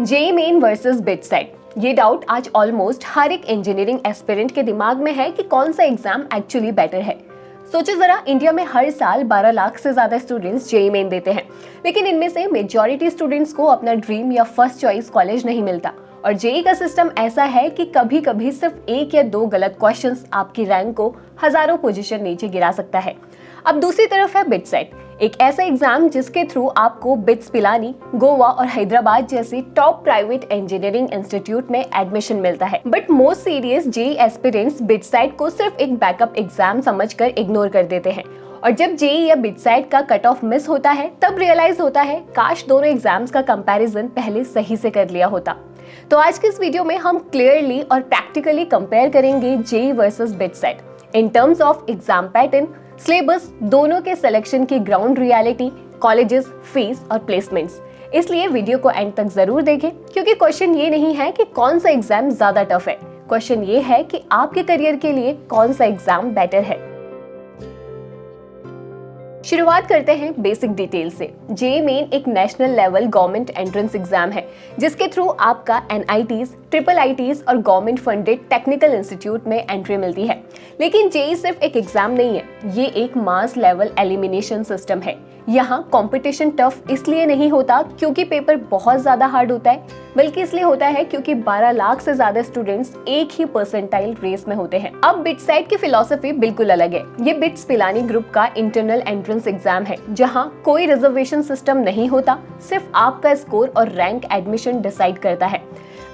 JEE main versus BITSAT, ये doubt आज almost हर एक इंजीनियरिंग एस्पिरेंट के दिमाग में है कि कौन सा एग्जाम एक्चुअली बेटर है। सोचो जरा, इंडिया में हर साल 12 लाख से ज्यादा स्टूडेंट्स जेईई मेन देते हैं, लेकिन इनमें से मेजॉरिटी स्टूडेंट्स को अपना ड्रीम या फर्स्ट चॉइस कॉलेज नहीं मिलता। और जेईई का सिस्टम ऐसा है कि कभी कभी सिर्फ एक या दो गलत क्वेश्चंस आपकी रैंक को हजारों पोजीशन नीचे गिरा सकता है। अब दूसरी तरफ है बिटसेट, एक ऐसा एग्जाम जिसके थ्रू आपको बिट्स पिलानी, गोवा और हैदराबाद जैसी टॉप प्राइवेट इंजीनियरिंग इंस्टीट्यूट में एडमिशन मिलता है। But most serious JEE aspirants BITSAT को सिर्फ एक बैकअप एग्जाम समझकर इग्नोर कर देते हैं। और जब जेईई या बिटसेट का कट ऑफ मिस होता है तब रियलाइज होता है काश दोनों एग्जाम्स का कंपैरिजन पहले सही से कर लिया होता। तो आज के इस वीडियो में हम क्लियरली और प्रैक्टिकली कंपेयर करेंगे JEE versus BITSAT in terms of exam pattern, syllabus, दोनों के सिलेक्शन की ग्राउंड रियलिटी, कॉलेजेस, फीस और प्लेसमेंट्स। इसलिए वीडियो को एंड तक जरूर देखें, क्योंकि क्वेश्चन ये नहीं है कि कौन सा एग्जाम ज्यादा टफ है, क्वेश्चन ये है कि आपके करियर के लिए कौन सा एग्जाम बेटर है। शुरुआत करते हैं बेसिक डिटेल से। जेईई मेन एक national level government entrance exam है, जिसके थ्रू आपका एनआईटीज, ट्रिपल आईटीज और गवर्नमेंट फंडेड टेक्निकल इंस्टीट्यूट में एंट्री मिलती है। लेकिन जेईई सिर्फ एक एग्जाम नहीं है, ये एक मास लेवल एलिमिनेशन सिस्टम है। यहाँ कंपटीशन टफ इसलिए नहीं होता क्योंकि पेपर बहुत ज्यादा हार्ड होता है, बल्कि इसलिए होता है क्योंकि 12 लाख से ज्यादा स्टूडेंट्स एक ही परसेंटाइल रेस में होते हैं। अब बिटसेट की फिलॉसफी बिल्कुल अलग है। ये बिट्स पिलानी ग्रुप का इंटरनल एंट्रेंस एग्जाम है, जहाँ कोई रिजर्वेशन सिस्टम नहीं होता, सिर्फ आपका स्कोर और रैंक एडमिशन डिसाइड करता है।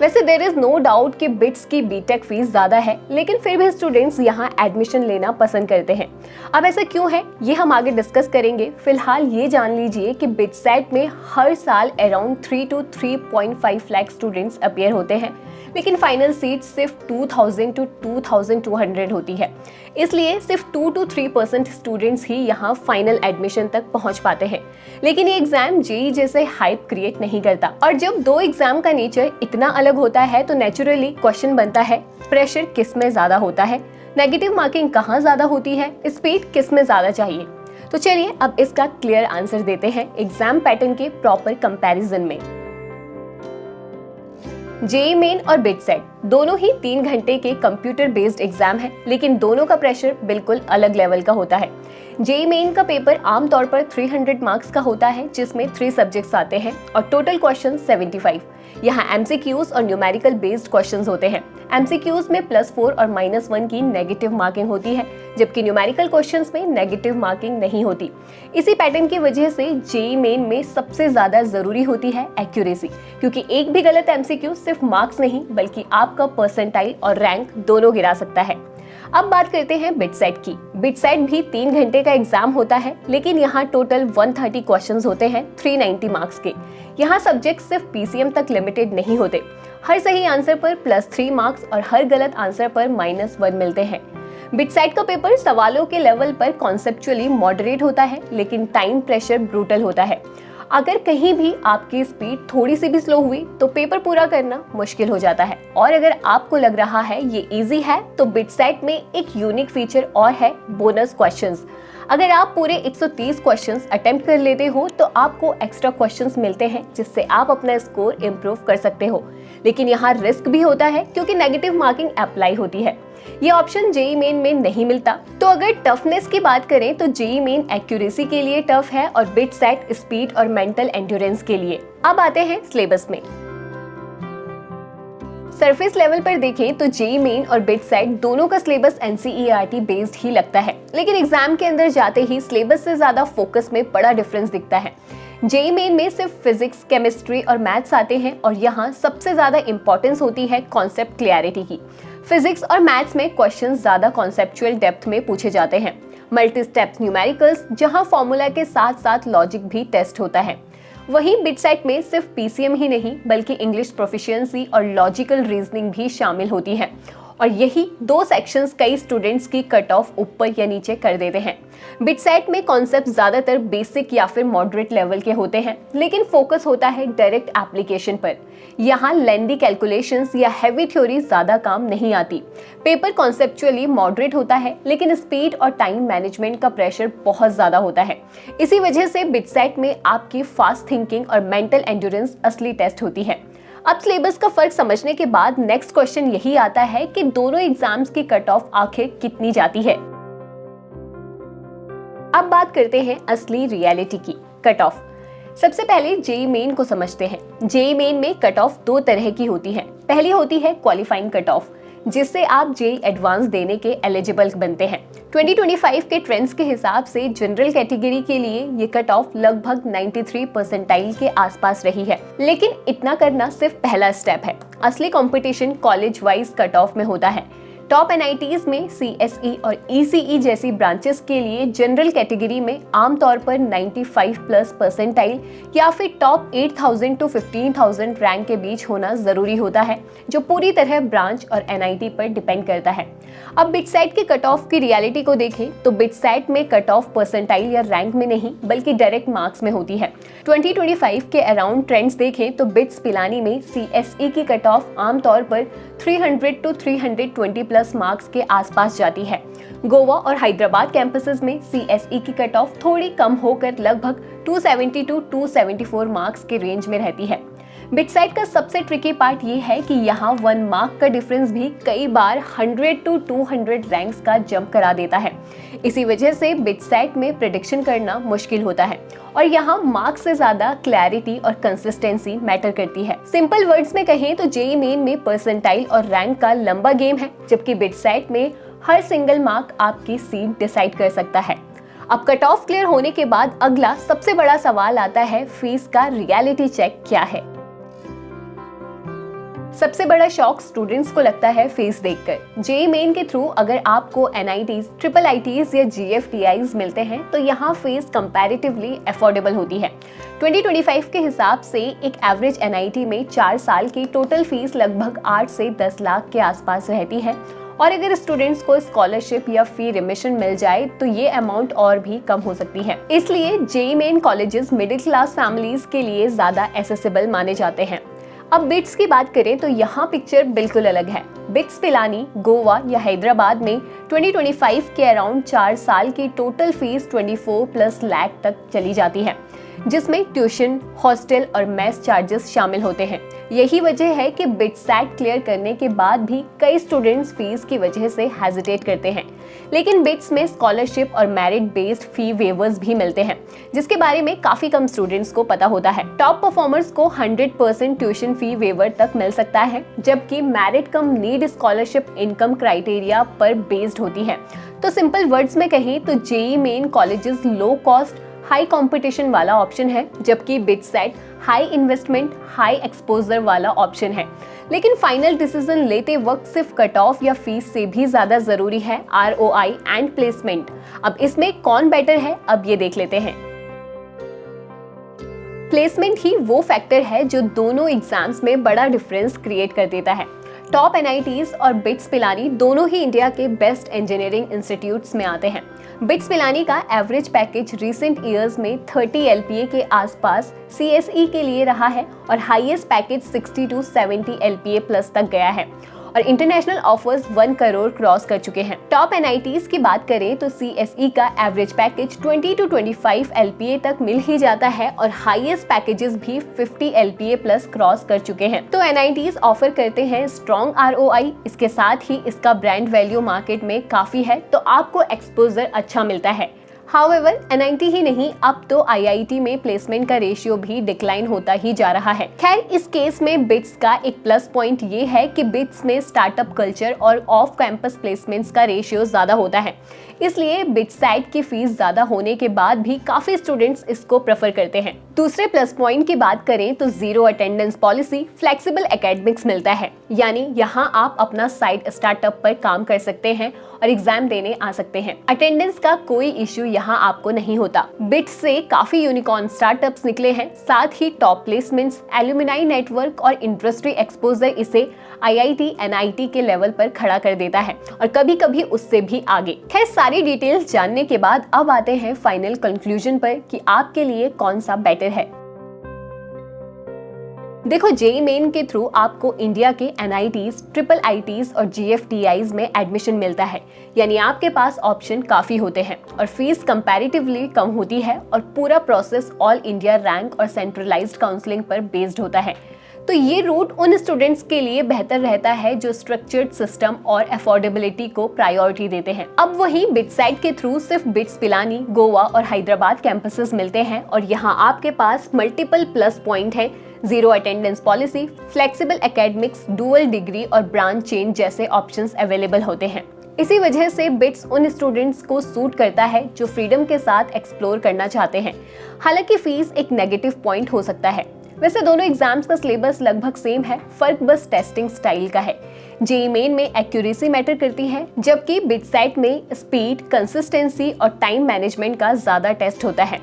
वैसे देयर इज नो डाउट कि बिट्स की बीटेक फीस ज्यादा है, लेकिन फिर भी स्टूडेंट्स यहाँ एडमिशन लेना पसंद करते हैं। अब ऐसा क्यों है, ये हम आगे डिस्कस करेंगे। फिलहाल ये जान लीजिए कि बिटसेट में हर साल around 3 to 3.5 lakh students appear होते हैं, लेकिन फाइनल सीट सिर्फ 2000 to 2200 होती है। इसलिए सिर्फ 2 to 3% स्टूडेंट्स ही यहाँ फाइनल एडमिशन तक पहुँच पाते हैं। लेकिन ये एग्जाम जेईई जैसे हाइप क्रिएट नहीं करता। और जब दो एग्जाम का नेचर इतना अलग होता है तो नेचुरली क्वेश्चन बनता है, प्रेशर किस में ज्यादा होता है, नेगेटिव मार्किंग कहाँ ज्यादा होती है, स्पीड किस में ज्यादा चाहिए। तो चलिए अब इसका क्लियर आंसर देते हैं एग्जाम पैटर्न के प्रॉपर कंपैरिजन में। जेईई मेन और बिटसेट दोनों ही 3 घंटे के कंप्यूटर बेस्ड एग्जाम है, लेकिन दोनों का प्रेशर बिल्कुल अलग लेवल का होता है। जेईई मेन का पेपर आमतौर पर 300 मार्क्स का होता है, जिसमें 3 सब्जेक्ट्स आते हैं और टोटल क्वेश्चन 75। यहाँ एमसीक्यूज और न्यूमेरिकल बेस्ड क्वेश्चंस होते हैं। एमसीक्यूज में +4 और -1 की नेगेटिव मार्किंग होती है, जबकि न्यूमेरिकल क्वेश्चंस में नेगेटिव मार्किंग नहीं होती। इसी पैटर्न की वजह से जेईई मेन में सबसे ज्यादा जरूरी होती है एक्यूरेसी, क्योंकि एक भी गलत एमसीक्यू सिर्फ मार्क्स नहीं बल्कि आपका परसेंटाइल और रैंक दोनों गिरा सकता है। अब बात करते हैं बिटसेट की। बिटसेट भी 3 घंटे का एग्जाम होता है, लेकिन यहाँ टोटल 130 क्वेश्चंस होते हैं 390 मार्क्स के। यहाँ सब्जेक्ट सिर्फ पीसीएम तक लिमिटेड नहीं होते। हर सही आंसर पर +3 मार्क्स और हर गलत आंसर पर -1 मिलते हैं। बिटसेट का पेपर सवालों के लेवल पर कॉन्सेप्चुअली मॉडरेट होता है, लेकिन टाइम प्रेशर ब्रूटल होता है। अगर कहीं भी आपकी स्पीड थोड़ी सी भी स्लो हुई तो पेपर पूरा करना मुश्किल हो जाता है। और अगर आपको लग रहा है ये इजी है, तो बिटसेट में एक यूनिक फीचर और है, बोनस क्वेश्चंस। अगर आप पूरे 130 क्वेश्चंस अटेम्प्ट कर लेते हो तो आपको एक्स्ट्रा क्वेश्चंस मिलते हैं, जिससे आप अपना स्कोर इम्प्रूव कर सकते हो। लेकिन यहाँ रिस्क भी होता है, क्योंकि नेगेटिव मार्किंग अप्लाई होती है। ये ऑप्शन जेईई मेन में नहीं मिलता। तो अगर टफनेस की बात करें तो जेईई मेन एक्यूरेसी के लिए टफ है और बिटसेट स्पीड और मेंटल एंड्योरेंस के लिए। अब आते हैं सिलेबस में। सरफेस लेवल पर देखें तो जेईई मेन और बिटसेट दोनों का सिलेबस एनसीईआरटी बेस्ड ही लगता है, लेकिन एग्जाम के अंदर जाते ही सिलेबस से ज्यादा फोकस में बड़ा डिफरेंस दिखता है। जेईई मेन में सिर्फ फिजिक्स, केमिस्ट्री और मैथ्स आते हैं, और यहाँ सबसे ज्यादा इंपॉर्टेंस होती है कॉन्सेप्ट क्लैरिटी की। फिजिक्स और मैथ्स में क्वेश्चंस ज्यादा कॉन्सेप्चुअल डेप्थ में पूछे जाते हैं। मल्टी स्टेप्स न्यूमेरिकल्स, जहां फॉर्मूला के साथ साथ लॉजिक भी टेस्ट होता है। वहीं बिटसेट में सिर्फ पीसीएम ही नहीं बल्कि इंग्लिश प्रोफिशिएंसी और लॉजिकल रीजनिंग भी शामिल होती है, और यही 2 सेक्शंस कई स्टूडेंट्स की कट ऑफ ऊपर या नीचे कर देते हैं। बिटसेट में कॉन्सेप्ट ज्यादातर बेसिक या फिर मॉडरेट लेवल के होते हैं, लेकिन फोकस होता है डायरेक्ट एप्लीकेशन पर। यहाँ लेंदी कैलकुलेशंस या हैवी थ्योरी ज्यादा काम नहीं आती। पेपर कॉन्सेप्चुअली मॉडरेट होता है, लेकिन स्पीड और टाइम मैनेजमेंट का प्रेशर बहुत ज्यादा होता है। इसी वजह से बिटसेट में आपकी फास्ट थिंकिंग और मेंटल एंड्योरेंस असली टेस्ट होती है। अब सिलेबस का फर्क समझने के बाद नेक्स्ट क्वेश्चन यही आता है कि दोनों एग्जाम्स की कट ऑफ आखिर कितनी जाती है। अब बात करते हैं असली रियलिटी की, कट ऑफ। सबसे पहले जेईई मेन को समझते हैं। जेईई मेन में कट ऑफ दो तरह की होती है। पहली होती है क्वालिफाइंग कट ऑफ, जिससे आप जेईई एडवांस देने के एलिजिबल बनते हैं। 2025 के ट्रेंड्स के हिसाब से जनरल कैटेगरी के लिए ये कट ऑफ लगभग 93 परसेंटाइल के आसपास रही है। लेकिन इतना करना सिर्फ पहला स्टेप है। असली competition college wise cut off में होता है। टॉप एनआईटीज में सीएसई और ईसीई जैसी ब्रांचेस के लिए जनरल कैटेगरी में आमतौर पर 95 प्लस परसेंटाइल या फिर टॉप 8000 टू 15000 रैंक के बीच होना जरूरी होता है, जो पूरी तरह ब्रांच और एनआईटी पर डिपेंड करता है। अब बिटसेट की कट ऑफ की रियलिटी को देखें तो बिटसेट में कट ऑफ परसेंटाइल या रैंक में नहीं बल्कि डायरेक्ट मार्क्स में होती है। 2025 के अराउंड ट्रेंड्स देखें तो बिट्स पिलानी में सीएसई की कट ऑफ आमतौर पर 300 टू 320 प्लस मार्क्स के आसपास जाती है। गोवा और हैदराबाद कैंपसेस में सीएसई की कट ऑफ थोड़ी कम होकर लगभग 270 टू 274 मार्क्स के रेंज में रहती है। बिटसेट का सबसे ट्रिकी पार्ट ये है कि यहाँ 1 मार्क का डिफरेंस भी कई बार 100 टू 200 रैंक्स का जंप करा देता है। इसी वजह से बिटसेट में प्रेडिक्शन करना मुश्किल होता है और यहाँ मार्क्स से ज्यादा क्लैरिटी और कंसिस्टेंसी मैटर करती है। सिंपल वर्ड्स में कहें तो जेईई मेन में परसेंटाइल और रैंक का लंबा गेम है, जबकि बिटसेट में हर सिंगल मार्क आपकी सीट डिसाइड कर सकता है। अब कट ऑफ क्लियर होने के बाद अगला सबसे बड़ा सवाल आता है, फीस का रियलिटी चेक क्या है। सबसे बड़ा शॉक स्टूडेंट्स को लगता है फीस देखकर। जेईई मेन के थ्रू अगर आपको एनआईटीज, ट्रिपल आईटीज या जीएफटीआईज मिलते हैं तो यहाँ फीस कंपैरेटिवली अफोर्डेबल होती है। 2025 के हिसाब से एक एवरेज एनआईटी में 4 साल की टोटल फीस लगभग 8 से 10 लाख के आसपास रहती है और अगर स्टूडेंट्स को स्कॉलरशिप या फी रिमिशन मिल जाए तो ये अमाउंट और भी कम हो सकती है। इसलिए JEE main colleges middle class families के लिए ज्यादा एसेसिबल माने जाते हैं। अब बिट्स की बात करें तो यहाँ पिक्चर बिल्कुल अलग है। बिट्स पिलानी, गोवा या हैदराबाद में 2025 के अराउंड 4 साल की टोटल फीस 24 प्लस लाख तक चली जाती है, जिसमें ट्यूशन, हॉस्टल और मेस चार्जेस शामिल होते हैं। यही वजह है कि बिटसेट क्लियर करने के बाद भी कई स्टूडेंट्स फीस की वजह से हेजिटेट करते हैं। लेकिन बिट्स में स्कॉलरशिप और मेरिट बेस्ड फी वेवर्स भी मिलते हैं, जिसके बारे में काफी कम स्टूडेंट्स को पता होता है। टॉप परफॉर्मर्स को 100% ट्यूशन फी वेवर तक मिल सकता है, जबकि मेरिट कम नीड स्कॉलरशिप इनकम क्राइटेरिया पर बेस्ड होती है। तो सिंपल वर्ड्स में कहें तो JEE main colleges low cost high competition वाला ऑप्शन है, जबकि BITSAT high investment high exposure वाला ऑप्शन है। लेकिन फाइनल डिसीजन लेते वक्त सिर्फ कट ऑफ या फीस से भी ज्यादा जरूरी है आरओआई एंड प्लेसमेंट। अब इसमें कौन बेटर है, अब ये देख लेते हैं। प्लेसमेंट ही वो फैक्टर है जो दोनों एग्जाम्स में बड़ा डिफरेंस क्रिएट कर देता है। टॉप एनआईटीज और बिट्स पिलानी दोनों ही इंडिया के बेस्ट इंजीनियरिंग इंस्टीट्यूट्स में आते हैं। बिट्स पिलानी का एवरेज पैकेज रिसेंट ईयर्स में 30 एलपीए के आसपास सीएसई के लिए रहा है और highest package 60 to 70 LPA plus तक गया है और इंटरनेशनल ऑफर्स 1 करोड़ क्रॉस कर चुके हैं। टॉप एनआईटीज की बात करें तो सीएसई का एवरेज पैकेज 20 टू 25 एलपीए तक मिल ही जाता है और हाईएस्ट पैकेजेस भी 50 एलपीए प्लस क्रॉस कर चुके हैं। तो एनआईटीज ऑफर करते हैं स्ट्रॉन्ग आरओआई, इसके साथ ही इसका ब्रांड वैल्यू मार्केट में काफी है, तो आपको एक्सपोजर अच्छा मिलता है। हाउएवर एनआईटी ही नहीं, अब तो आईआईटी में प्लेसमेंट का रेशियो भी डिक्लाइन होता ही जा रहा है। खैर, इस केस में बिट्स का एक प्लस पॉइंट ये है कि बिट्स में स्टार्टअप कल्चर और ऑफ कैंपस प्लेसमेंट्स का रेशियो ज्यादा होता है, इसलिए बिटसेट की फीस ज्यादा होने के बाद भी काफी स्टूडेंट्स इसको प्रेफर करते हैं। दूसरे प्लस पॉइंट की बात करें तो zero attendance policy, flexible academics मिलता है, यानी यहाँ आप अपना साइड स्टार्टअप पर काम कर सकते हैं और एग्जाम देने आ सकते हैं। अटेंडेंस का कोई इश्यू यहाँ आपको नहीं होता। बिट्स से काफी यूनिकॉर्न स्टार्टअप्स निकले हैं, साथ ही टॉप प्लेसमेंट्स, एल्यूमिनाई नेटवर्क और इंडस्ट्री एक्सपोजर इसे आईआईटी, एनआईटी के लेवल पर खड़ा कर देता है और कभी कभी उससे भी आगे। खैर, सारी डिटेल्स जानने के बाद अब आते हैं फाइनल कंक्लूजन पर कि आपके लिए कौन सा बेटर है। देखो, जेईई मेन के थ्रू आपको इंडिया के एनआईटीज, ट्रिपल आईटीज और जीएफटीआईज में एडमिशन मिलता है, यानी आपके पास ऑप्शन काफी होते हैं और फीस कंपैरेटिवली कम होती है और पूरा प्रोसेस ऑल इंडिया रैंक और सेंट्रलाइज्ड काउंसलिंग पर बेस्ड होता है। तो ये रूट उन स्टूडेंट्स के लिए बेहतर रहता है जो स्ट्रक्चर्ड सिस्टम और अफोर्डेबिलिटी को प्रायोरिटी देते हैं। अब वही बिटसाइट के थ्रू सिर्फ बिट्स पिलानी, गोवा और हैदराबाद कैंपसेस मिलते हैं और यहाँ आपके पास मल्टीपल प्लस पॉइंट है। 0 attendance policy, flexible academics, dual degree और ब्रांच चेंज जैसे ऑप्शंस अवेलेबल होते हैं। इसी वजह से बिट्स उन स्टूडेंट्स को सूट करता है जो फ्रीडम के साथ एक्सप्लोर करना चाहते हैं। हालांकि फीस एक नेगेटिव पॉइंट हो सकता है। वैसे दोनों एग्जाम्स का सिलेबस लगभग सेम है, फर्क बस टेस्टिंग स्टाइल का है। जेईई मेन में एक्यूरेसी मैटर करती है, जबकि बिटसाइट में स्पीड, कंसिस्टेंसी और टाइम मैनेजमेंट का ज्यादा टेस्ट होता है।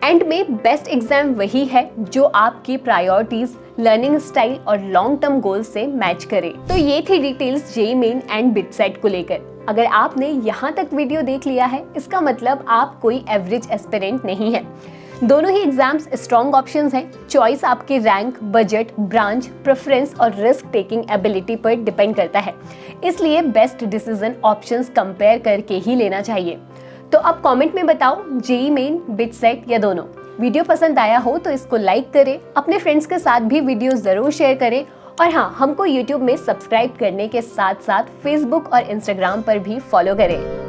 एंड में बेस्ट एग्जाम वही है जो आपकी प्रायोरिटीज, लर्निंग स्टाइल और लॉन्ग टर्म गोल से मैच करे। तो ये थी डिटेल्स जेईई मेन एंड बिटसाइट को लेकर। अगर आपने यहाँ तक वीडियो देख लिया है, इसका मतलब आप कोई एवरेज एस्पिरेंट नहीं है। दोनों ही एग्जाम्स स्ट्रॉन्ग ऑप्शंस हैं। चॉइस आपके रैंक, बजट, ब्रांच, प्रेफरेंस और रिस्क टेकिंग एबिलिटी पर डिपेंड करता है, इसलिए बेस्ट डिसीजन ऑप्शंस कंपेयर करके ही लेना चाहिए। तो अब कमेंट में बताओ, जेईई मेन, बिटसाइट या दोनों। वीडियो पसंद आया हो तो इसको लाइक करें, अपने फ्रेंड्स के साथ भी वीडियो जरूर शेयर करें और हाँ, हमको यूट्यूब में सब्सक्राइब करने के साथ साथ फेसबुक और इंस्टाग्राम पर भी फॉलो करें।